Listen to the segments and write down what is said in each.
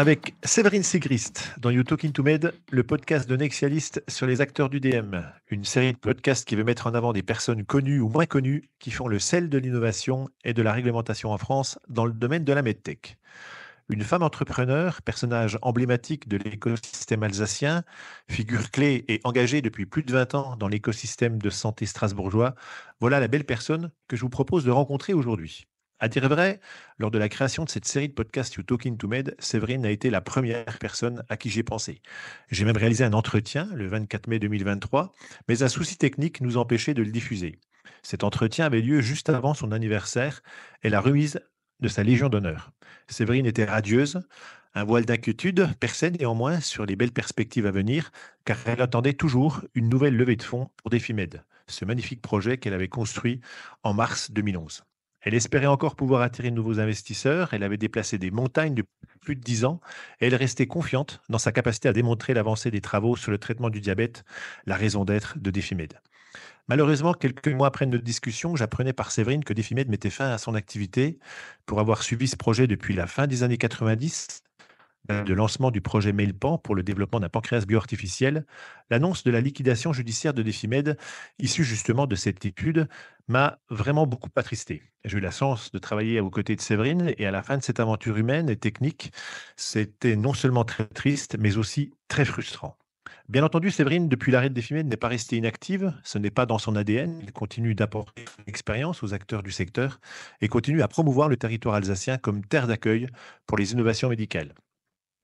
avec Séverine Sigrist dans You Talking to Med, le podcast de Nexialist sur les acteurs du DM, une série de podcasts qui veut mettre en avant des personnes connues ou moins connues qui font le sel de l'innovation et de la réglementation en France dans le domaine de la medtech. Une femme entrepreneur, personnage emblématique de l'écosystème alsacien, figure clé et engagée depuis plus de 20 ans dans l'écosystème de santé strasbourgeois, voilà la belle personne que je vous propose de rencontrer aujourd'hui. À dire vrai, lors de la création de cette série de podcasts You Talking to Med, Séverine a été la première personne à qui j'ai pensé. J'ai même réalisé un entretien le 24 mai 2023, mais un souci technique nous empêchait de le diffuser. Cet entretien avait lieu juste avant son anniversaire et la remise de sa Légion d'honneur. Séverine était radieuse, un voile d'inquiétude perçait néanmoins sur les belles perspectives à venir, car elle attendait toujours une nouvelle levée de fonds pour Defimed, ce magnifique projet qu'elle avait construit en mars 2011. Elle espérait encore pouvoir attirer de nouveaux investisseurs, elle avait déplacé des montagnes depuis plus de 10 ans, et elle restait confiante dans sa capacité à démontrer l'avancée des travaux sur le traitement du diabète, la raison d'être de Defimed. Malheureusement, quelques mois après notre discussion, j'apprenais par Séverine que Defimed mettait fin à son activité. Pour avoir suivi ce projet depuis la fin des années 90, de lancement du projet Mailpan pour le développement d'un pancréas bioartificiel, l'annonce de la liquidation judiciaire de Defimed, issue justement de cette étude, m'a vraiment beaucoup attristé. J'ai eu la chance de travailler aux côtés de Séverine et à la fin de cette aventure humaine et technique, c'était non seulement très triste, mais aussi très frustrant. Bien entendu, Séverine, depuis l'arrêt de Défimède, n'est pas restée inactive. Ce n'est pas dans son ADN. Elle continue d'apporter son expérience aux acteurs du secteur et continue à promouvoir le territoire alsacien comme terre d'accueil pour les innovations médicales.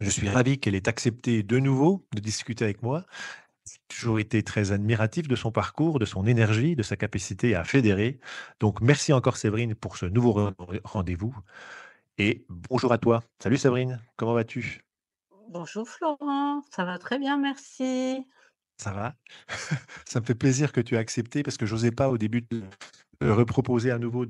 Je suis ravi qu'elle ait accepté de nouveau de discuter avec moi. J'ai toujours été très admiratif de son parcours, de son énergie, de sa capacité à fédérer. Donc, merci encore, Séverine, pour ce nouveau rendez-vous. Et bonjour à toi. Salut, Séverine. Comment vas-tu? Bonjour Florent, ça va très bien, merci. Ça va? Ça me fait plaisir que tu aies accepté parce que j'osais pas au début de reproposer à nouveau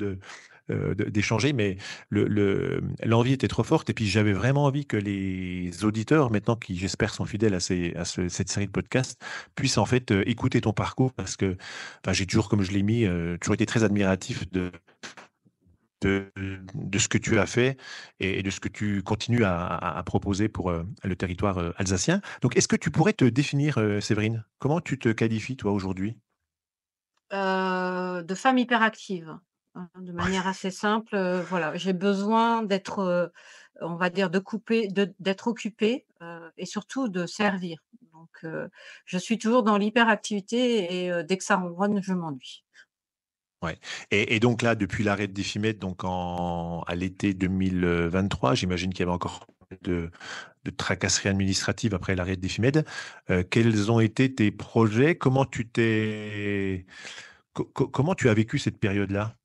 d'échanger, mais l'envie était trop forte et puis j'avais vraiment envie que les auditeurs, maintenant qui j'espère sont fidèles cette série de podcasts, puissent en fait écouter ton parcours parce que enfin, j'ai toujours, comme je l'ai mis, toujours été très admiratif de ce que tu as fait et de ce que tu continues à proposer pour le territoire alsacien. Donc, est-ce que tu pourrais te définir, Séverine? Comment tu te qualifies, toi, aujourd'hui? De femme hyperactive, hein, de manière assez simple, voilà, j'ai besoin d'être, on va dire d'être occupée, et surtout de servir. Donc, je suis toujours dans l'hyperactivité et dès que ça ronronne, je m'ennuie. Ouais. Et donc là, depuis l'arrêt de Défimètre, donc à l'été 2023, j'imagine qu'il y avait encore de tracasseries administratives après l'arrêt de Défimède. Quels ont été tes projets? Comment tu as vécu cette période-là?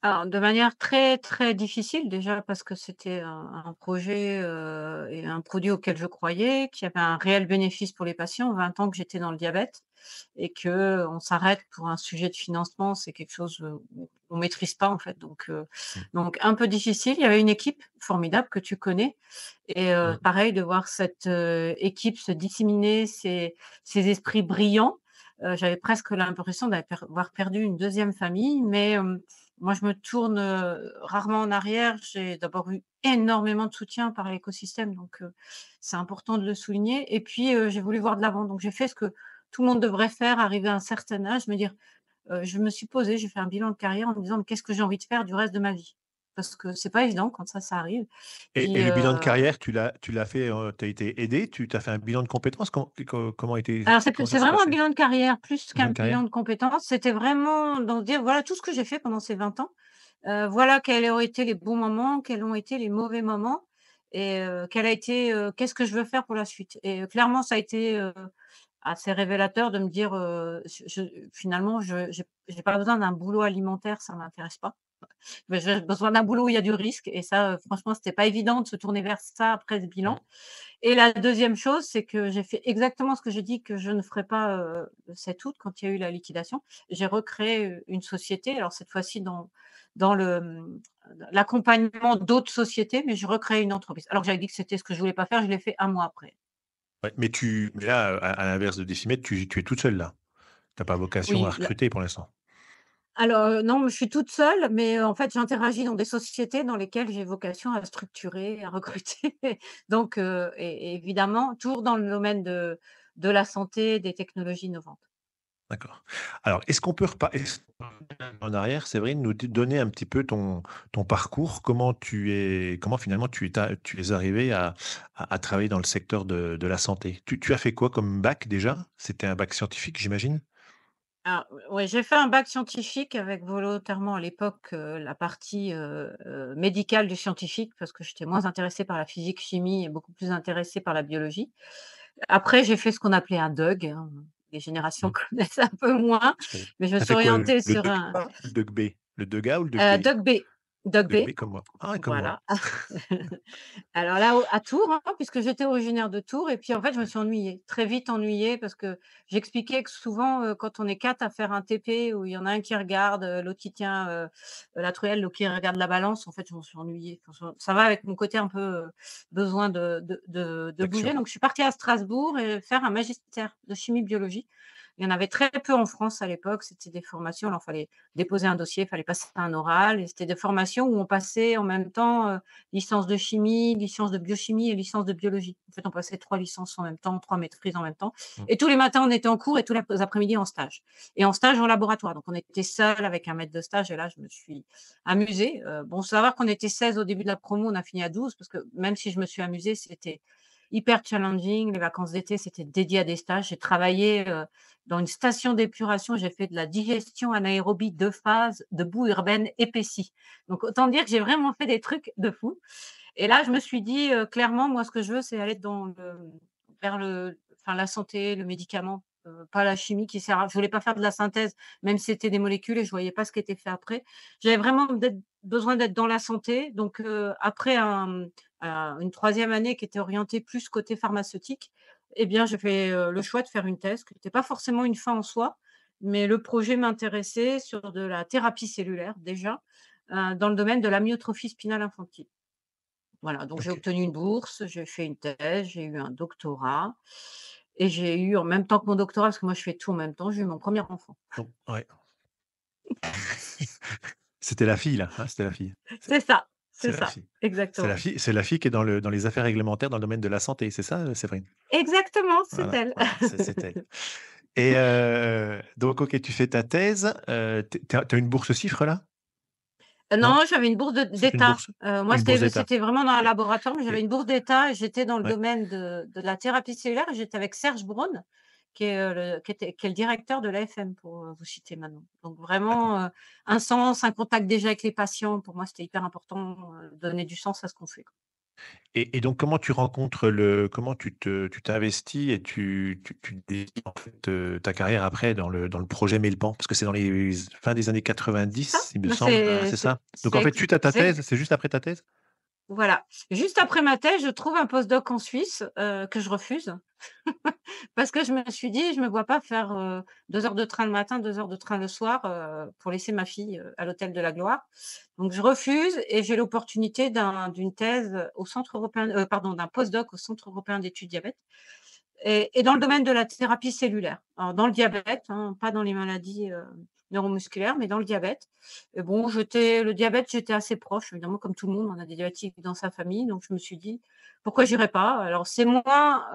Alors, de manière très, très difficile déjà parce que c'était un projet, et un produit auquel je croyais, qui avait un réel bénéfice pour les patients. 20 ans que j'étais dans le diabète et qu'on s'arrête pour un sujet de financement, c'est quelque chose, où on maîtrise pas en fait, Mmh. donc un peu difficile. Il y avait une équipe formidable que tu connais et Mmh. pareil de voir cette, équipe se disséminer, ces esprits brillants, j'avais presque l'impression d'avoir perdu une deuxième famille, mais moi, je me tourne, rarement en arrière. J'ai d'abord eu énormément de soutien par l'écosystème, donc c'est important de le souligner et puis, j'ai voulu voir de l'avant, donc j'ai fait ce que tout le monde devrait faire, arrivé à un certain âge, me dire, je me suis posée, j'ai fait un bilan de carrière en me disant: «Mais qu'est-ce que j'ai envie de faire du reste de ma vie?» Parce que c'est pas évident quand ça arrive. Et Puis, le bilan de carrière, tu l'as fait, tu as été aidé? Tu as fait un bilan de compétences? alors Comment ça c'est s'est vraiment un passé? bilan de carrière plus Bilan qu'un de carrière? bilan de compétences. C'était vraiment dans dire: «Voilà tout ce que j'ai fait pendant ces 20 ans, voilà quels ont été les bons moments, quels ont été les mauvais moments et quel a été, qu'est-ce que je veux faire pour la suite?» Et clairement ça a été, assez révélateur de me dire, je finalement j'ai pas besoin d'un boulot alimentaire, ça m'intéresse pas. Mais j'ai besoin d'un boulot où il y a du risque et ça, franchement c'était pas évident de se tourner vers ça après ce Mmh. bilan. Et la deuxième chose, c'est que j'ai fait exactement ce que j'ai dit que je ne ferais pas, le 7 août quand il y a eu la liquidation. J'ai recréé, une société, alors cette fois-ci dans l'accompagnement d'autres sociétés, mais je recrée une entreprise. Alors que j'avais dit que c'était ce que je voulais pas faire, je l'ai fait un mois après. Ouais, mais là, à l'inverse de Décimètre, tu es toute seule là? Tu as pas vocation à Oui, recruter pour l'instant? Alors, non, je suis toute seule, mais en fait, j'interagis dans des sociétés dans lesquelles j'ai vocation à structurer, à recruter. Donc et évidemment, toujours dans le domaine de la santé, des technologies innovantes. D'accord. Alors, est-ce qu'on peut revenir en arrière, Séverine, nous donner un petit peu ton parcours? Comment finalement tu es arrivé à travailler dans le secteur de la santé? Tu as fait quoi comme bac déjà? C'était un bac scientifique, j'imagine? Alors, ouais, j'ai fait un bac scientifique avec volontairement à l'époque, la partie, médicale du scientifique parce que j'étais moins intéressée par la physique, chimie et beaucoup plus intéressée par la biologie. Après, j'ai fait ce qu'on appelait un DUG, hein, les générations Mmh, connaissent un peu moins, je connais. mais je me Tu suis fait quoi, orientée le sur DUG un, A ou le DUG B? Le DUG A ou le DUG B? DUG B. DUG DUG B, B comme moi. Ah ouais, comme moi. voilà. Alors là, à Tours, hein, puisque j'étais originaire de Tours et puis en fait, je me Ouais, suis ennuyée, très vite ennuyée parce que j'expliquais que souvent, quand on est 4 à faire un TP où il y en a un qui regarde, l'autre qui tient, la truelle, l'autre qui regarde la balance, en fait, je m'en suis ennuyée. Enfin, ça va avec mon côté un peu, besoin de bouger. d'action. Donc je suis partie à Strasbourg et faire un magistère de chimie-biologie. Il y en avait très peu en France à l'époque, c'était des formations, alors fallait déposer un dossier, il fallait passer un oral et c'était des formations où on passait en même temps, licence de chimie, licence de biochimie et licence de biologie. En fait, on passait 3 licences en même temps, 3 maîtrises en même temps Mmh, et tous les matins, on était en cours et tous les après-midi en stage et en stage en laboratoire. Donc on était seul avec un maître de stage et là, je me suis amusée. Bon, savoir qu'on était 16 au début de la promo, on a fini à 12 parce que même si je me suis amusée, c'était hyper challenging. Les vacances d'été, c'était dédié à des stages. J'ai travaillé, dans une station d'épuration. J'ai fait de la digestion anaérobie 2 phases de boue urbaine épaissie. Donc autant dire que j'ai vraiment fait des trucs de fou et là, je me suis dit, clairement, moi, ce que je veux, c'est aller dans vers la santé, le médicament, pas la chimie qui sert à je voulais pas faire de la synthèse, même si c'était des molécules et je voyais pas ce qui était fait après. J'avais vraiment besoin d'être dans la santé, donc après une troisième année qui était orientée plus côté pharmaceutique, eh bien, j'ai fait, le choix de faire une thèse qui n'était pas forcément une fin en soi, mais le projet m'intéressait sur de la thérapie cellulaire déjà, dans le domaine de l'amyotrophie spinale infantile. Voilà, donc j'ai OK. obtenu une bourse, j'ai fait une thèse, j'ai eu un doctorat et j'ai eu en même temps que mon doctorat, parce que moi je fais tout en même temps, j'ai eu mon premier enfant. Donc ouais. C'était la fille là, hein? C'était la fille? C'est C'est la ça, fille. exactement. C'est la fille qui est dans les affaires réglementaires dans le domaine de la santé, c'est ça, Séverine? Exactement, c'est Voilà, elle. voilà, c'est elle. Et donc OK, tu fais ta thèse, tu as une bourse CIFRE là? Non? Non, j'avais une bourse C'était une d'État. bourse? Moi Une bourse c'était d'État. c'était vraiment dans un laboratoire, mais j'avais OK. une bourse d'État et j'étais dans le Ouais. domaine de la thérapie cellulaire et j'étais avec Serge Braun, qui est le directeur de l'AFM pour, vous citer maintenant. Donc D'accord. vraiment, un sens, un contact déjà avec les patients. Pour moi, c'était hyper important, donner du sens à ce qu'on fait, quoi. Et donc comment tu t'investis et tu dédies en fait, ta carrière après dans le projet Mailpan? Parce que c'est dans les fin des années C'est ça, 90, il me bah, semble, hein, c'est ça? Donc en fait, suite à ta c'est thèse, c'est juste après ta thèse? voilà. Juste après ma thèse, je trouve un postdoc en Suisse, que je refuse. Parce que je me suis dit: «Je me vois pas faire, 2 heures de train le matin, 2 heures de train le soir, pour laisser ma fille, à l'hôtel de la Gloire». Donc je refuse et j'ai l'opportunité d'une thèse, au centre européen pardon, d'un postdoc au Centre européen d'études diabète et dans le domaine de la thérapie cellulaire. Alors dans le diabète, hein, pas dans les maladies, neuromusculaires, mais dans le diabète et bon, j'étais assez proche, évidemment, comme tout le monde, on a des diabétiques dans sa famille, donc je me suis dit: «Pourquoi j'irais pas?» Alors c'est moins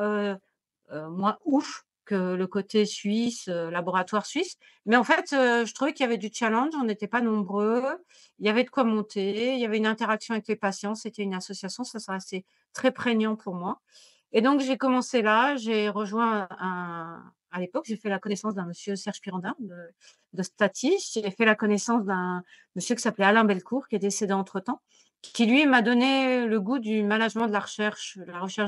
ouf que le côté suisse, laboratoire suisse. Mais en fait, je trouvais qu'il y avait du challenge, on n'était pas nombreux, il y avait de quoi monter, il y avait une interaction avec les patients, c'était une association, ça restait très prégnant pour moi. Et donc j'ai commencé là, j'ai rejoint un à l'époque, j'ai fait la connaissance d'un monsieur Serge Pyrandin de Statis. J'ai fait la connaissance d'un monsieur qui s'appelait Alain Belcourt, qui est décédé entre-temps, qui lui m'a donné le goût du management de la recherche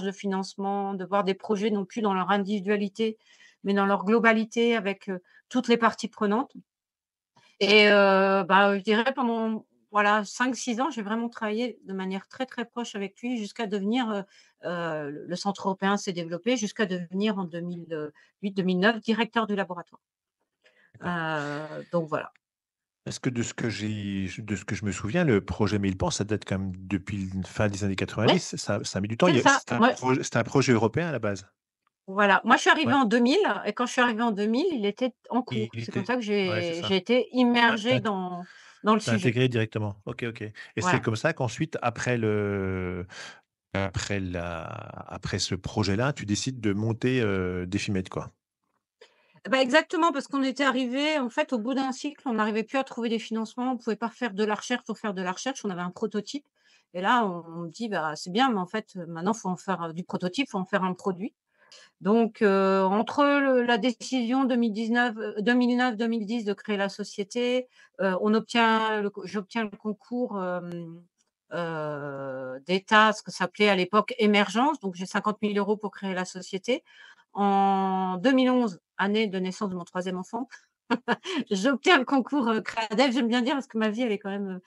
de financement, de voir des projets non plus dans leur individualité, mais dans leur globalité avec, toutes les parties prenantes et bah, je dirais pendant, voilà, 5 6 ans, j'ai vraiment travaillé de manière très, très proche avec lui jusqu'à devenir, le centre européen s'est développé jusqu'à devenir en 2008-2009 directeur du laboratoire. D'accord. Donc voilà. Parce que de ce que je me souviens, le projet Mailpan, ça date quand même depuis la fin des années Oui, 90. Ça a mis du temps. c'est ça, ouais. C'était un projet européen à la base? Voilà. Moi, je suis arrivée Ouais. en 2000 et quand je suis arrivée en 2000, il était en cours. Il C'est comme était ça que ouais, c'est j'ai ça. été Tu immergée as dans le sujet. intégré directement. OK, OK, et c'est Voilà. comme ça qu'ensuite après ce projet-là, tu décides de monter, Defimed, quoi? Bah, exactement, parce qu'on était arrivé en fait, au bout d'un cycle, on n'arrivait plus à trouver des financements, on pouvait pas faire de la recherche pour faire de la recherche, on avait un prototype et là, on me dit: «Bah, c'est bien, mais en fait, maintenant, faut en faire, du prototype, faut en faire un produit». Donc entre la décision 2009-2010 de créer la société, j'obtiens le concours, d'État, ce que ça s'appelait à l'époque Émergence, donc j'ai 50 000 € pour créer la société. En 2011, année de naissance de mon troisième enfant, j'obtiens le concours, CREADEF. J'aime bien dire parce que ma vie, elle est quand même,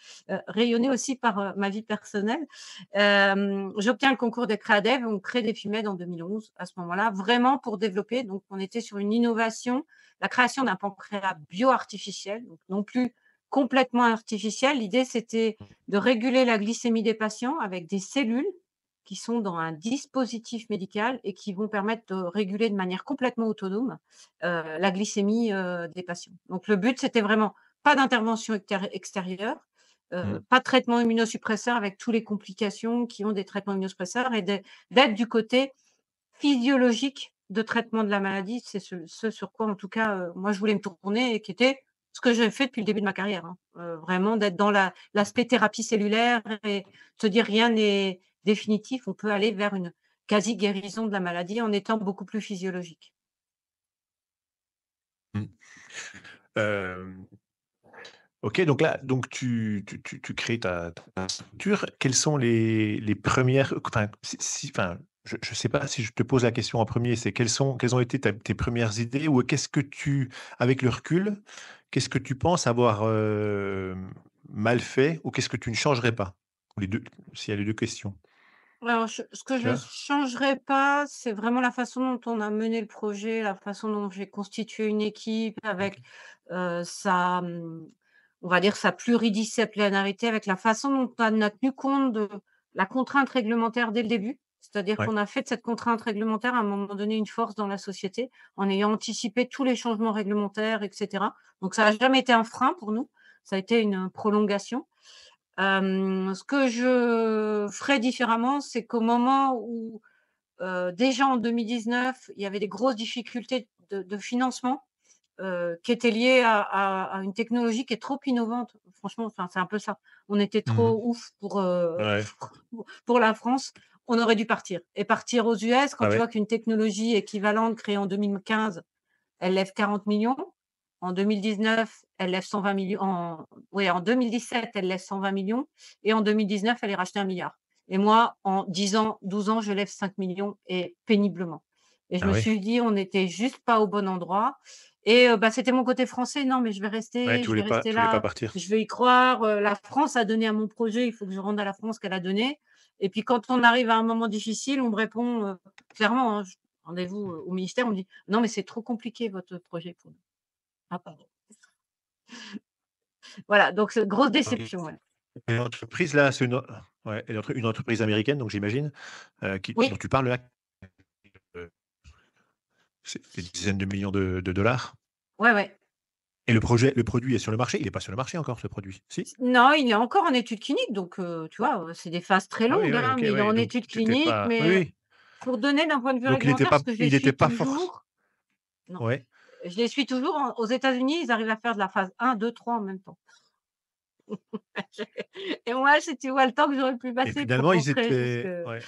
rayonnée aussi par, ma vie personnelle. J'obtiens le concours des CREADEF, on crée des FIMED en 2011 à ce moment-là, vraiment pour développer, donc on était sur une innovation, la création d'un pancréas bio-artificiel, donc non plus complètement artificiel. L'idée, c'était de réguler la glycémie des patients avec des cellules qui sont dans un dispositif médical et qui vont permettre de réguler de manière complètement autonome la glycémie, des patients. Donc le but, c'était vraiment pas d'intervention extérieure, Mmh. pas de traitement immunosuppresseur avec tous les complications qui ont des traitements immunosuppresseurs et d'être du côté physiologique de traitement de la maladie. C'est ce sur quoi en tout cas, moi je voulais me tourner et qui était ce que j'ai fait depuis le début de ma carrière, hein. Vraiment d'être dans l'aspect thérapie cellulaire et se dire: «Rien n'est définitif, on peut aller vers une quasi guérison de la maladie en étant beaucoup plus physiologique». Mmh. Hem, OK, donc là, donc tu crées ta structure. Quelles sont les premières, enfin, enfin, je sais pas si je te pose la question en premier, c'est quelles ont été tes premières idées, ou qu'est-ce que avec le recul, qu'est-ce que tu penses avoir, mal fait, ou qu'est-ce que tu ne changerais pas? Ou les 2, s'il y a les 2 questions, Alors, ce que tu je vois? changerais pas, c'est vraiment la façon dont on a mené le projet, la façon dont j'ai constitué une équipe avec, sa, on va dire sa pluridisciplinarité, avec la façon dont on a tenu compte de la contrainte réglementaire dès le début. C'est-à-dire Ouais. qu'on a fait de cette contrainte réglementaire, à un moment donné, une force dans la société, en ayant anticipé tous les changements réglementaires et cetera. Donc ça a jamais été un frein pour nous, ça a été une prolongation. Ce que je ferais différemment, c'est qu'au moment où, déjà en 2019, il y avait des grosses difficultés de financement, qui étaient liées à une technologie qui est trop innovante. Franchement, enfin, c'est un peu ça. On était Mmh. trop ouf Ouais. pour la France. On aurait dû partir et partir aux US quand Ah tu ouais? vois qu'une technologie équivalente créée en 2015, elle lève 40 millions. En 2019, elle lève 120 millions. En 2017, elle lève 120 millions et en 2019, elle est rachetée 1 milliard. Et moi, en 10 ans, 12 ans, je lève 5 millions et péniblement. Et je Ah me ouais? suis dit: «On n'était juste pas au bon endroit» et bah, c'était mon côté français: «Non, mais Ouais, je vais rester tu voulais pas là, partir? je vais y croire, la France a donné à mon projet, il faut que je rende à la France ce qu'elle a donné» et puis quand on arrive à un moment difficile, on me répond, clairement, hein, rendez-vous, au ministère, on me dit: «Non, mais c'est trop compliqué votre projet pour nous». Ah pardon. Voilà, donc c'est grosse OK. déception, ouais. Et l'entreprise là, c'est ouais, une entreprise américaine, donc j'imagine, dont Oui, tu parles là, heu, c'est des dizaines de millions de dollars? ouais, ouais. Et le produit est sur le marché? Il est pas sur le marché encore, ce produit? Si? Non, il est encore en études cliniques, donc tu vois, c'est des phases très Ah oui, longues, ouais, hein, OK, mais il est ouais, en donc études c'était cliniques, pas, oui, mais oui, pour donner d'un point de vue donc réglementaire, parce que je les il était suis pas force toujours non, ouais, je les suis toujours aux États-Unis, ils arrivent à faire de la phase 1, 2, 3 en même temps. Et moi, si tu vois le temps que j'aurais pu et passer pour finalement ils rentrer jusque étaient, ouais,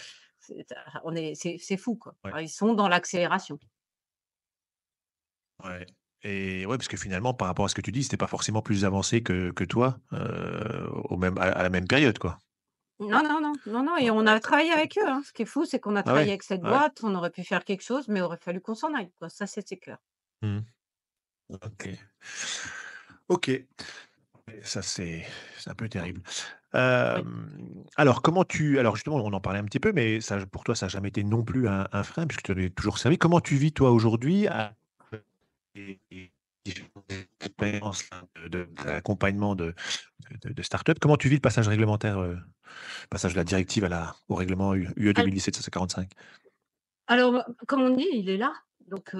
c'est fou, quoi. ouais, Ils sont dans l'accélération. ouais, et ouais, parce que finalement, par rapport à ce que tu dis, c'était pas forcément plus avancé que toi, au même à la même période, quoi? Non, non, non, non, non et on Ouais, a travaillé avec eux, hein. Ce qui est fou, c'est qu'on a ah travaillé ouais, avec cette ah ouais, boîte, on aurait pu faire quelque chose, mais il aurait fallu qu'on s'en aille, quoi. Ça, c'était clair. mmh, OK. OK. Ça, c'est un peu terrible. Oui. Alors alors justement, on en parlait un petit peu, mais ça, pour toi, ça n'a jamais été non plus un frein puisque tu en es toujours servi. Comment tu vis toi aujourd'hui les différentes expériences là d'accompagnement de start-up? Comment tu vis le passage réglementaire, passage de la directive au règlement UE Al 2017-545? Alors, comme on dit, il est là, donc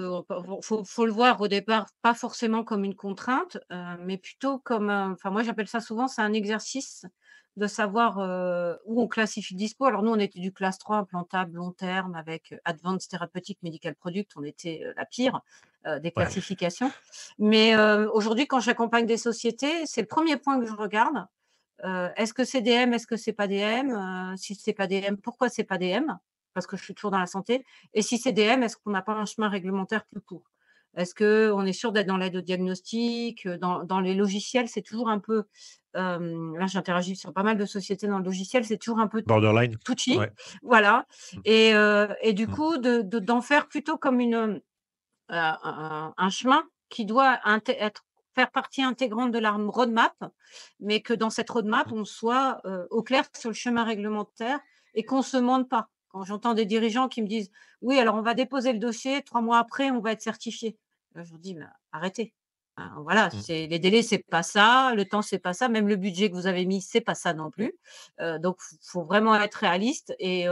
faut le voir au départ, pas forcément comme une contrainte, mais plutôt comme un enfin moi j'appelle ça souvent, c'est un exercice de savoir, où on classifie Dispo. Alors nous, on était du classe 3 implantable long terme avec, Advanced Therapeutic Medical Product, on était, la pire, des Ouais. classifications. Mais, aujourd'hui quand j'accompagne des sociétés, c'est le premier point que je regarde. Est-ce que c'est DM? Est-ce que c'est pas DM? Si c'est pas DM, pourquoi c'est pas DM? Parce que je suis toujours dans la santé. Et si c'est DM, est-ce qu'on n'a pas un chemin réglementaire plus court? Est-ce qu'on est sûr d'être dans l'aide au diagnostic? Dans les logiciels, c'est toujours un peu, là j'interagis sur pas mal de sociétés dans le logiciel, c'est toujours un peu Borderline? touchy, Ouais. voilà. Mmh. Et du Mmh. coup d'en faire plutôt comme une, un chemin qui doit être faire partie intégrante de la roadmap, mais que dans cette roadmap, Mmh. on soit, au clair sur le chemin réglementaire et qu'on se mente pas. Quand j'entends des dirigeants qui me disent: «Oui, alors on va déposer le dossier, 3 mois après, on va être certifié». Je leur dis: «Mais arrêtez». Voilà, Mmh. c'est les délais, c'est pas ça, le temps, c'est pas ça, même le budget que vous avez mis, c'est pas ça non plus. Donc faut vraiment être réaliste et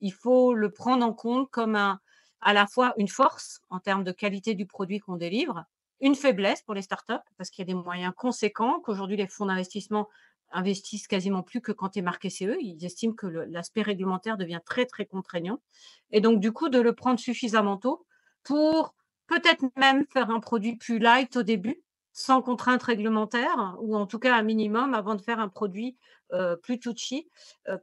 il faut le prendre en compte comme un à la fois une force en termes de qualité du produit qu'on délivre, une faiblesse pour les startups parce qu'il y a des moyens conséquents, qu'aujourd'hui les fonds d'investissement investissent quasiment plus que quand tu es marqué CE. Ils estiment que l'aspect réglementaire devient très, très contraignant et donc du coup de le prendre suffisamment tôt pour peut-être même faire un produit plus light au début, sans contrainte réglementaire ou en tout cas un minimum avant de faire un produit, plus touchy.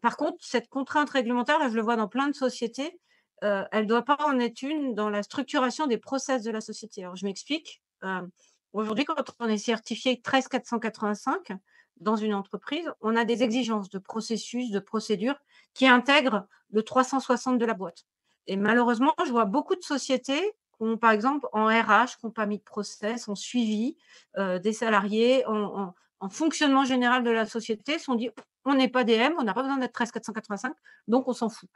Par contre, cette contrainte réglementaire, là, je le vois dans plein de sociétés, elle doit pas en être une dans la structuration des process de la société. Alors je m'explique, aujourd'hui quand on est certifié 13485 dans une entreprise, on a des exigences de processus, de procédures qui intègrent le 360 de la boîte et malheureusement, je vois beaucoup de sociétés qui ont, par exemple, en RH, qui ont pas mis de process, en suivi, des salariés, en fonctionnement général de la société, se sont dit: «On n'est pas DM, on n'a pas besoin d'être 13485, donc on s'en fout».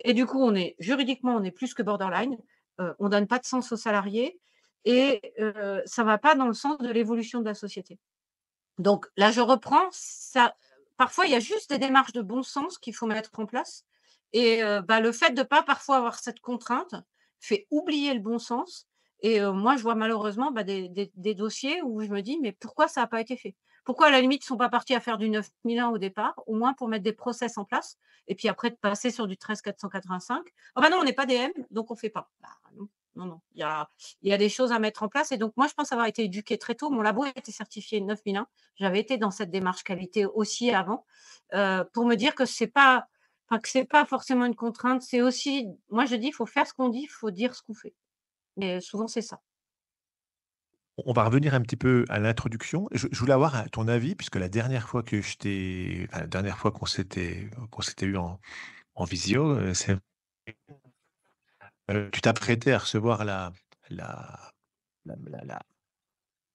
Et du coup, on est juridiquement, on est plus que borderline, on donne pas de sens aux salariés et ça va pas dans le sens de l'évolution de la société. Donc là, je reprends, ça parfois, il y a juste des démarches de bon sens qu'il faut mettre en place et bah, le fait de pas parfois avoir cette contrainte fait oublier le bon sens et moi, je vois malheureusement, bah, des dossiers où je me dis: «Mais pourquoi ça a pas été fait?» Pourquoi à la limite, ils sont pas partis à faire du 9001 au départ, au moins pour mettre des process en place et puis après de passer sur du 13485. «Ah bah non, on n'est pas DM, donc on fait pas». Bah non, non, non, il y a des choses à mettre en place et donc moi, je pense avoir été éduquée très tôt. Mon labo a été certifié 9001. J'avais été dans cette démarche qualité aussi avant, pour me dire que c'est pas enfin, que c'est pas forcément une contrainte, c'est aussi moi je dis: «Il faut faire ce qu'on dit, il faut dire ce qu'on fait» et souvent c'est ça. On va revenir un petit peu à l'introduction. Je voulais avoir ton avis puisque la dernière fois que je t'ai enfin, la dernière fois qu'on s'était eu en visio, tu t'apprêtais à recevoir la la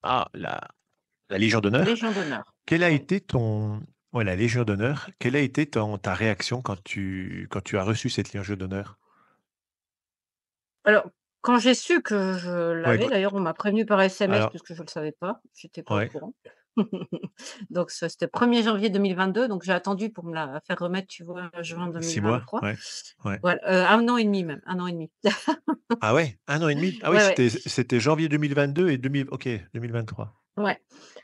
la la Légion d'honneur. Légion d'honneur. Quel a Oui. été ton ouais, la Légion d'honneur. Quelle a été ta réaction quand tu as reçu cette Légion d'honneur? Alors, quand j'ai su que je Ouais, l'avais, d'ailleurs, on m'a prévenu par SMS alors puisque je ne le savais pas, j'étais pas au ouais, courant. Donc ça, c'était 1er janvier 2022, donc j'ai attendu pour me la faire remettre, tu vois, juin 6 mois, 2023. ouais, ouais. Voilà, 1 an et demi même, 1 an et demi. Ah ouais, 1 an et demi. Ah oui, Ouais, ouais, c'était janvier 2022 et 2000 OK, 2023. ouais.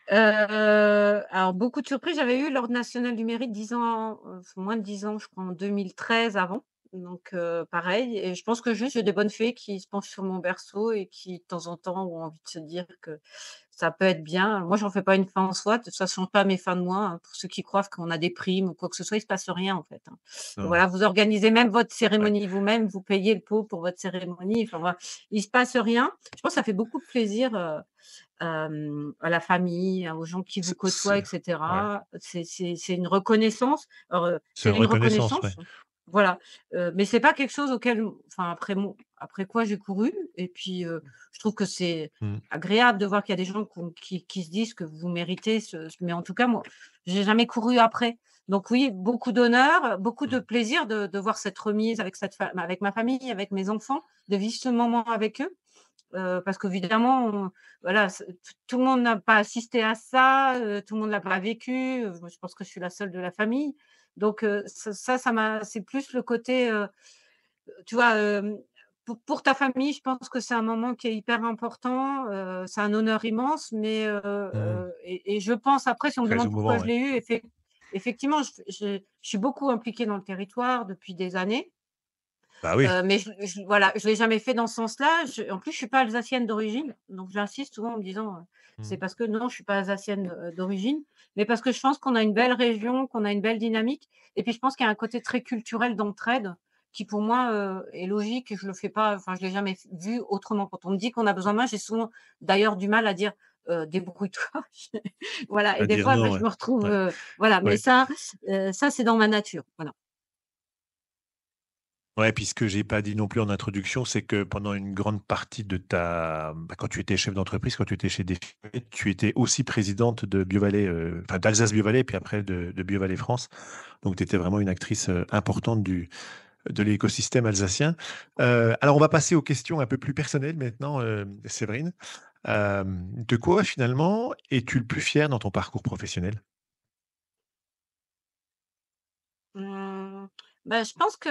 Alors beaucoup de surprises. J'avais eu l'Ordre national du mérite 10 ans, moins de 10 ans, je crois en 2013 avant. Donc pareil et je pense que juste j'ai des bonnes fées qui se penchent sur mon berceau et qui de temps en temps ont envie de se dire que ça peut être bien. Moi, j'en fais pas une fin en soi, ça change pas mes fins de mois, hein. Pour ceux qui croient qu'on a des primes ou quoi que ce soit, il se passe rien en fait, hein. Non, Voilà, vous organisez même votre ouais, cérémonie vous-même, vous payez le pot pour votre cérémonie, enfin voilà, il se passe rien. Je pense que ça fait beaucoup de plaisir, à la famille, aux gens qui vous côtoient c'est et ouais, cetera. C'est une reconnaissance. Alors, c'est c'est une une reconnaissance, ouais. reconnaissance, voilà, mais c'est pas quelque chose auquel enfin après quoi j'ai couru et puis, je trouve que c'est Mmh. agréable de voir qu'il y a des gens qui se disent que vous méritez mais en tout cas moi, j'ai jamais couru après. Donc oui, beaucoup d'honneur, beaucoup de Mmh. plaisir de voir cette remise avec avec ma famille, avec mes enfants, de vivre ce moment avec eux. Parce qu'évidemment, voilà, tout le monde n'a pas assisté à ça, tout le monde l'a pas vécu, moi je pense que je suis la seule de la famille. Donc ça m'a c'est plus le côté, tu vois, pour ta famille, je pense que c'est un moment qui est hyper important, c'est un honneur immense, mais Mmh. et je pense après si on me Très demande pourquoi émouvant, je ouais. l'ai eu, effectivement, je suis beaucoup impliquée dans le territoire depuis des années. Bah oui. Mais voilà, je l'ai jamais fait dans ce sens-là. En plus, je suis pas alsacienne d'origine, donc j'insiste souvent en me disant, c'est Mmh. parce que non, je suis pas alsacienne, d'origine, mais parce que je pense qu'on a une belle région, qu'on a une belle dynamique et puis je pense qu'il y a un côté très culturel d'entraide qui pour moi, est logique et je le fais pas enfin, je l'ai jamais vu autrement. Quand on me dit qu'on a besoin de moi, j'ai souvent d'ailleurs du mal à dire, «Débrouille-toi». Voilà et À des dire fois, bah, non, je ouais. me retrouve, Ouais, voilà, mais ouais. ça c'est dans ma nature, voilà. Ouais, puis ce que j'ai pas dit non plus en introduction, c'est que pendant une grande partie de quand tu étais chef d'entreprise, quand tu étais chez Definet, tu étais aussi présidente de Biovallée, enfin d'Alsace Biovallée, puis après de Biovallée France. Donc tu étais vraiment une actrice, importante de l'écosystème alsacien. Alors on va passer aux questions un peu plus personnelles maintenant, Séverine. De quoi finalement es-tu le plus fier dans ton parcours professionnel? Mmh, bah, je pense que,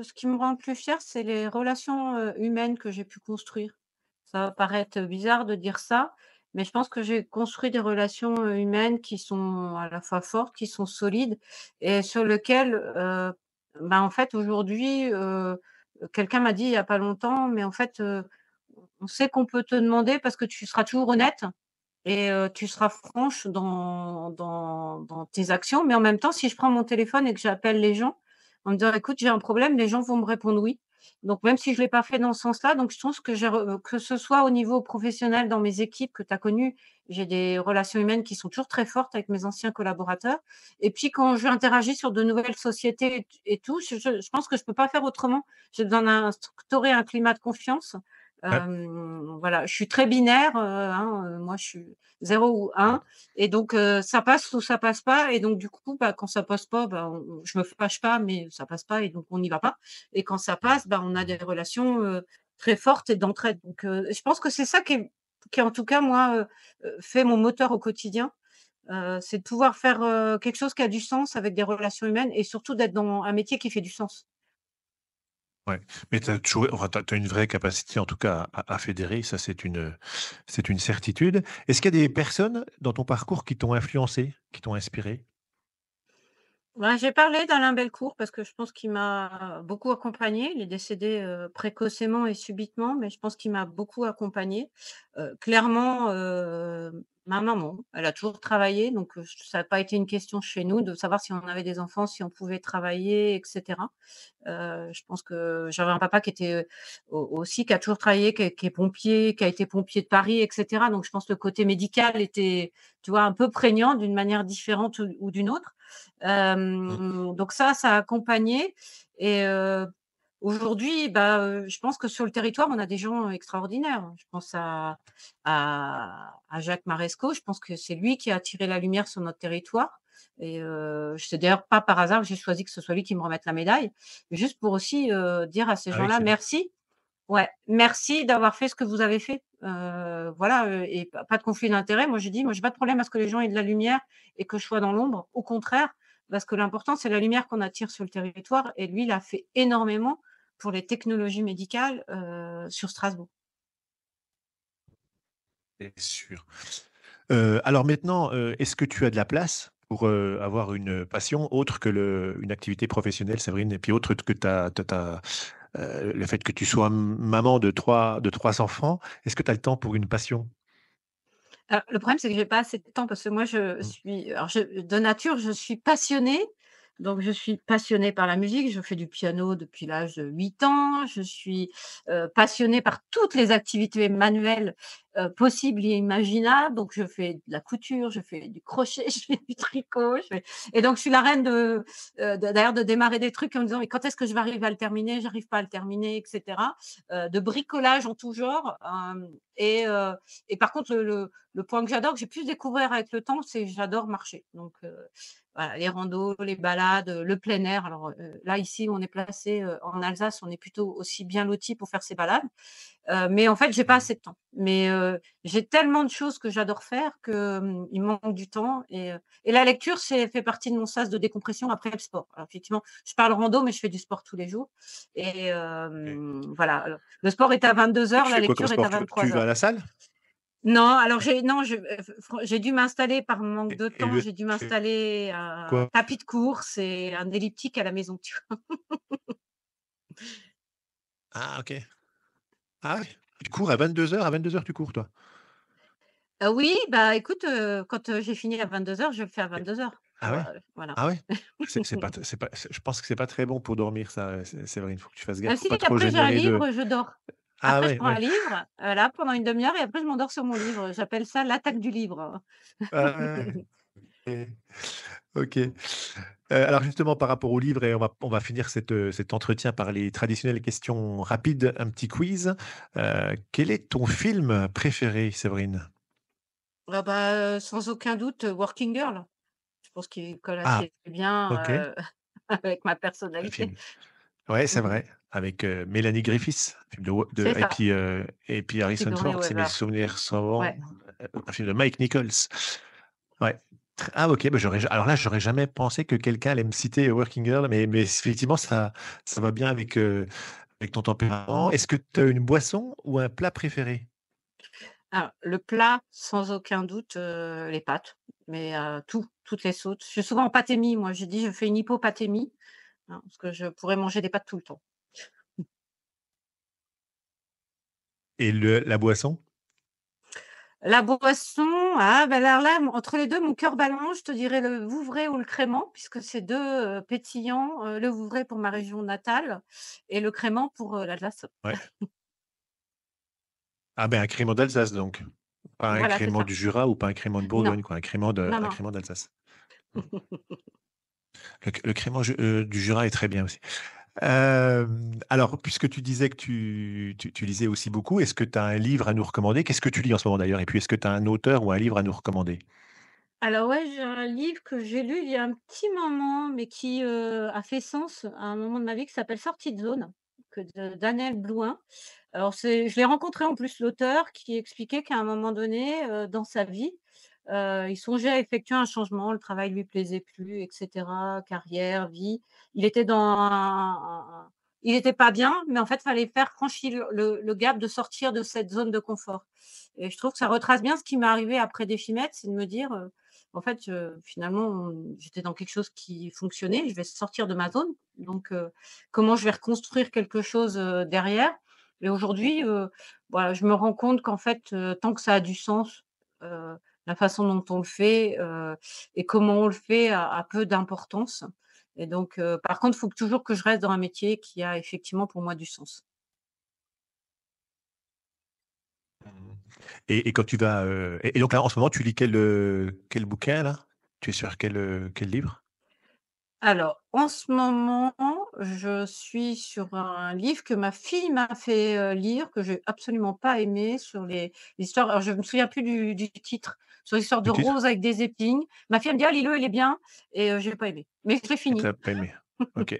ce qui me rend le plus fière, c'est les relations, humaines que j'ai pu construire. Ça va paraître bizarre de dire ça, mais je pense que j'ai construit des relations, humaines qui sont à la fois fortes, qui sont solides et sur lequel, bah, en fait, aujourd'hui, quelqu'un m'a dit il y a pas longtemps: «Mais en fait, on sait qu'on peut te demander parce que tu seras toujours honnête». Et tu seras franche dans tes actions, mais en même temps, si je prends mon téléphone et que j'appelle les gens en me disant: «Écoute, j'ai un problème», les gens vont me répondre «oui». Donc même si je l'ai pas fait dans ce sens-là, donc je pense que que ce soit au niveau professionnel dans mes équipes que tu as connues, j'ai des relations humaines qui sont toujours très fortes avec mes anciens collaborateurs et puis quand j'interagis sur de nouvelles sociétés et tout, je pense que je peux pas faire autrement. J'ai besoin d'instaurer un climat de confiance. Ouais. Voilà, je suis très binaire, hein, moi je suis 0 ou 1 et donc ça passe ou ça passe pas et donc du coup, bah, quand ça passe pas, bah, je me fâche pas, mais ça passe pas et donc on n'y va pas et quand ça passe, bah, on a des relations, très fortes et d'entraide donc je pense que c'est ça qui en tout cas moi, fait mon moteur au quotidien, c'est de pouvoir faire, quelque chose qui a du sens avec des relations humaines et surtout d'être dans un métier qui fait du sens. Ouais, mais tu as toujours enfin, tu as une vraie capacité en tout cas à fédérer, ça c'est une certitude. Est-ce qu'il y a des personnes dans ton parcours qui t'ont influencé, qui t'ont inspiré? Bah, j'ai parlé d'Alain Belcourt parce que je pense qu'il m'a beaucoup accompagnée. Il est décédé, précocement et subitement, mais je pense qu'il m'a beaucoup accompagnée. Clairement, ma maman, elle a toujours travaillé, donc ça a pas été une question chez nous de savoir si on avait des enfants, si on pouvait travailler et cetera. Je pense que j'avais un papa qui était, aussi qui a toujours travaillé, qui est pompier, qui a été pompier de Paris et cetera. Donc je pense que le côté médical était, tu vois, un peu prégnant d'une manière différente ou d'une autre. Mmh. Donc ça a accompagné et aujourd'hui, bah, je pense que sur le territoire, on a des gens extraordinaires. Je pense à Jacques Marescot, je pense que c'est lui qui a attiré la lumière sur notre territoire et c'est d'ailleurs pas par hasard que j'ai choisi que ce soit lui qui me remette la médaille, juste pour aussi, dire à ces Ah oui, gens-là: c'est bien. «Merci, ouais, merci d'avoir fait ce que vous avez fait». Voilà, et pas de conflit d'intérêts. Moi, j'ai dit: «Moi, j'ai pas de problème à ce que les gens aient de la lumière et que je sois dans l'ombre. Au contraire, parce que l'important, c'est la lumière qu'on attire sur le territoire» et lui, il a fait énormément pour les technologies médicales, sur Strasbourg. C'est sûr. Alors maintenant, est-ce que tu as de la place pour, avoir une passion autre que une activité professionnelle, Séverine? Et puis autre que le fait que tu sois maman de 3 enfants, est-ce que tu as le temps pour une passion? Alors, le problème, c'est que j'ai pas assez de temps parce que moi, Mmh. de nature, je suis passionnée. Donc, je suis passionnée par la musique. Je fais du piano depuis l'âge de 8 ans. Je suis, passionnée par toutes les activités manuelles, possibles et imaginables. Donc, je fais de la couture, je fais du crochet, je fais du tricot, je fais et donc je suis la reine d'ailleurs de démarrer des trucs en me disant: «Mais quand est-ce que je vais arriver à le terminer?» J'arrive pas à le terminer et cetera. De bricolage en tout genre, et par contre le point que j'adore, que j'ai pu découvrir avec le temps, c'est j'adore marcher. Donc voilà, les randos, les balades, le plein air. Alors, là, ici, où on est placé, en Alsace, on est plutôt aussi bien lotis pour faire ces balades. Mais en fait, j'ai pas Mmh. assez de temps. Mais j'ai tellement de choses que j'adore faire que, il me manque du temps et la lecture, c'est fait partie de mon sas de décompression après le sport. Alors effectivement, je parle rando, mais je fais du sport tous les jours et OK. voilà, le sport est à Et 22h, tu la fais quoi comme lecture est sport? à Tu vas à 23h. la salle? Non, alors j'ai non, je fran j'ai dû m'installer par manque de Et temps, le j'ai dû tu fais m'installer un quoi? tapis de course et un elliptique à la maison, tu vois? Ah OK. Ah ouais? Tu cours à 22:00? À 22:00 tu cours toi? Oui, bah, écoute, quand, j'ai fini à 22h, je le fais à Et 22h ah pour, ouais? voilà. Ah ouais? C'est pas je pense que c'est pas très bon pour dormir ça, Séverine. Faut que tu fasses gaffe, faut Si, pas trop après j'ai un générer de livre, je dors. ah Après je ouais, prends un ouais. livre, voilà, pendant une demi-heure et après je m'endors sur mon livre. J'appelle ça l'attaque du livre. Ah ouais, ouais. OK. Alors justement par rapport au livre et on va finir cet entretien par les traditionnelles questions rapides, un petit quiz. Quel est ton film préféré, Séverine? Ah bah, sans aucun doute, Working Girl. Je pense qu'il colle Ah, assez bien, OK, avec ma un personnalité. film. Ouais, c'est Mmh mh. vrai, avec, Mélanie Griffiths, film de C'est ça, et puis Harrison Sigourney Ford, si mes Weaver. souvenirs sont bons, Ouais. un film de Mike Nichols. Ouais. Ah OK, bah, alors là, j'aurais jamais pensé que quelqu'un allait me citer Working Girl, mais effectivement, ça va bien avec ton tempérament. Est-ce que tu as une boisson ou un plat préféré? Alors le plat, sans aucun doute, les pâtes, mais toutes les sauces. Je suis souvent en pâtémie, moi. J'ai dit: «Je fais une hypopâtémie», hein, parce que je pourrais manger des pâtes tout le temps. Et la boisson? La boisson, ah bah, alors là, entre les 2, mon cœur balance, je te dirais le Vouvray ou le crémant puisque c'est 2 pétillants, le Vouvray pour ma région natale et le crémant pour, l'Alsace. Ouais. Ah ben, un crémant d'Alsace donc. Pas un Voilà, c'est crémant ça. du Jura ou pas un crémant de Non, Bourgogne quoi, non, un non. crémant d'Alsace. Mmh. Le crémant du Jura est très bien aussi. Alors puisque tu disais que tu lisais aussi beaucoup, est-ce que tu as un livre à nous recommander? Qu'est-ce que tu lis en ce moment d'ailleurs? Et puis est-ce que tu as un auteur ou un livre à nous recommander? Alors ouais, j'ai un livre que j'ai lu il y a un petit moment, mais qui, a fait sens à un moment de ma vie, qui s'appelle «Sortie de zone», que de Daniel Blouin. Alors je l'ai rencontré en plus l'auteur qui expliquait qu'à un moment donné, dans sa vie, il songeait à effectuer un changement, le travail lui plaisait plus et cetera, carrière, vie. Il était dans il était pas bien, mais en fait, fallait faire franchir le gap de sortir de cette zone de confort et je trouve que ça retrace bien ce qui m'est arrivé après Déchimède, c'est de me dire, en fait, finalement, j'étais dans quelque chose qui fonctionnait, je vais sortir de ma zone donc comment je vais reconstruire quelque chose, derrière et aujourd'hui, voilà, je me rends compte qu'en fait, tant que ça a du sens, la façon dont on le fait, et comment on le fait a peu d'importance et donc par contre, il faut toujours que je reste dans un métier qui a effectivement pour moi du sens. Mmh. Et quand tu vas, et donc là, en ce moment, tu lis quel bouquin là? Tu es sur quel livre? Alors, en ce moment, je suis sur un livre que ma fille m'a fait, lire, que j'ai absolument pas aimé sur les l'histoire alors je me souviens plus du titre, sur l'histoire de Le titre? rose avec des épines. Ma fille elle me dit: «Ah lis-le, il est bien» et j'ai pas aimé. Mais je l'ai Et tu fini. pas aimé? OK.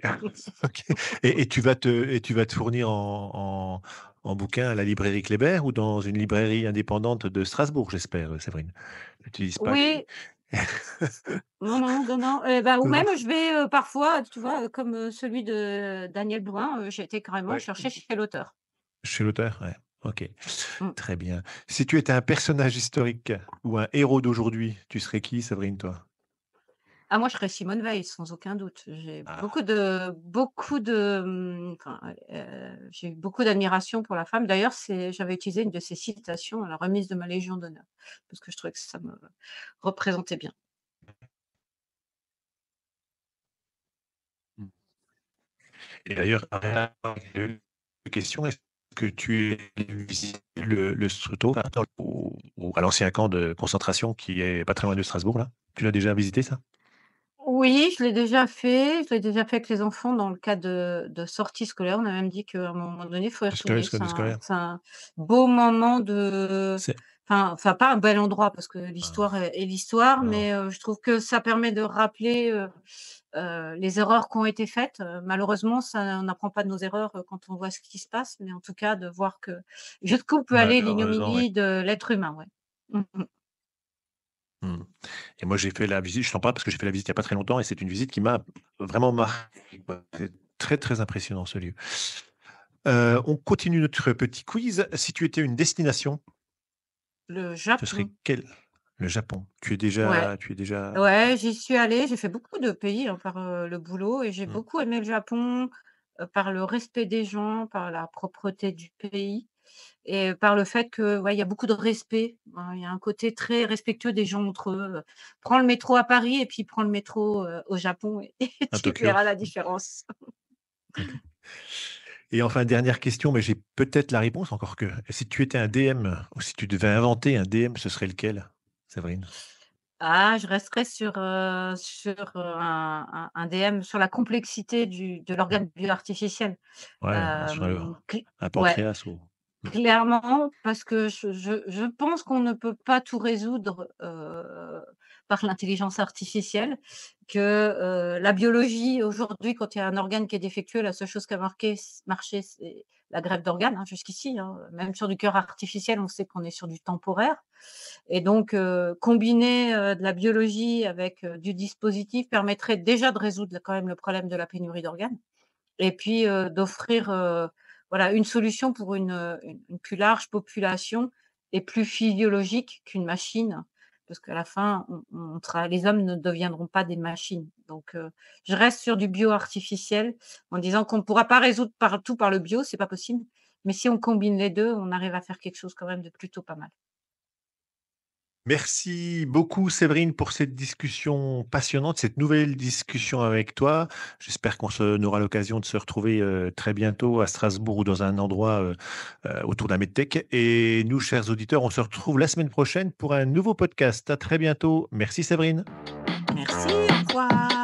OK. Et tu vas te fournir en bouquins à la librairie Kléber ou dans une librairie indépendante de Strasbourg, j'espère, Séverine? Tu n'utilises pas les Oui, non, non, non, non, bah, ou non, non. même je vais, parfois, tu vois, comme, celui de Daniel Blouin, j'ai été carrément Ouais, chercher chez l'auteur. chez l'auteur? Ouais. OK. Mmh. Très bien. Si tu étais un personnage historique ou un héros d'aujourd'hui, tu serais qui, Séverine, toi? Ah moi, je serais Simone Veil, sans aucun doute. J'ai Ah, beaucoup de, enfin, j'ai eu beaucoup d'admiration pour la femme. D'ailleurs, j'avais utilisé une de ses citations à la remise de ma Légion d'honneur, parce que je trouvais que ça me représentait bien. mmh. Et d'ailleurs, rien à voir avec les questions, est-ce que tu es visité le Struthof, hein, ou à l'ancien camp de concentration qui est pas très loin de Strasbourg, là? Tu l'as déjà visité ça? Oui, je l'ai déjà fait avec les enfants dans le cadre de sorties scolaires. On a même dit qu'à un moment donné, il faut y De scolaire retourner. de scolaire? C'est un beau moment de C'est enfin pas un bel endroit parce que Enfin, l'histoire est l'histoire, non. mais je trouve que ça permet de rappeler, les erreurs qui ont été faites. Malheureusement, ça on n'apprend pas de nos erreurs, quand on voit ce qui se passe, mais en tout cas de voir que jusqu'où peut aller Malheureusement, oui. l'ignominie de l'être humain, ouais. Mmh mh. Mmh. Et moi, j'ai fait la visite, je t'en parle parce que j'ai fait la visite il y a pas très longtemps et c'est une visite qui m'a vraiment marqué, quoi. C'est très, très impressionnant ce lieu. On continue notre petit quiz. Si tu étais une destination, Le ce serait Japon, quelle? Le Japon. ouais. Tu es déjà Ouais, j'y suis allée, j'ai fait beaucoup de pays, hein, par, le boulot et j'ai mmh, beaucoup aimé le Japon, par le respect des gens, par la propreté du pays et par le fait que, ouais, il y a beaucoup de respect. Il y a un côté très respectueux des gens entre eux. Prends le métro à Paris et puis prends le métro, au Japon et à tu Tokyo. verras la Mmh, différence. OK. Et enfin, dernière question, mais j'ai peut-être la réponse, encore que. Si tu étais un DM ou si tu devais inventer un DM, ce serait lequel, Séverine? Ah, je resterai sur, un DM sur la complexité de Mmh. l'organe bioartificiel. Ouais, sur Cl un ouais. pancréas ou mmh, Clairement, parce que je pense qu'on ne peut pas tout résoudre, par l'intelligence artificielle, que, la biologie aujourd'hui, quand il y a un organe qui est défectueux, la seule chose qui a marché, c'est la greffe d'organes, hein, jusqu'ici, hein. Même sur du cœur artificiel, on sait qu'on est sur du temporaire et donc combiner, de la biologie avec, du dispositif permettrait déjà de résoudre quand même le problème de la pénurie d'organes. Et puis, d'offrir, voilà, une solution pour une plus large population et plus physiologique qu'une machine. Parce qu'à la fin, on sera les hommes ne deviendront pas des machines. Donc, je reste sur du bio-artificiel en disant qu'on ne pourra pas résoudre tout par le bio, c'est pas possible. Mais si on combine les 2, on arrive à faire quelque chose quand même de plutôt pas mal. Merci beaucoup Séverine pour cette discussion passionnante, cette nouvelle discussion avec toi. J'espère on aura l'occasion de se retrouver très bientôt à Strasbourg ou dans un endroit autour d'un medtech. Et nous, chers auditeurs, on se retrouve la semaine prochaine pour un nouveau podcast. À très bientôt. Merci Séverine. Merci, au revoir.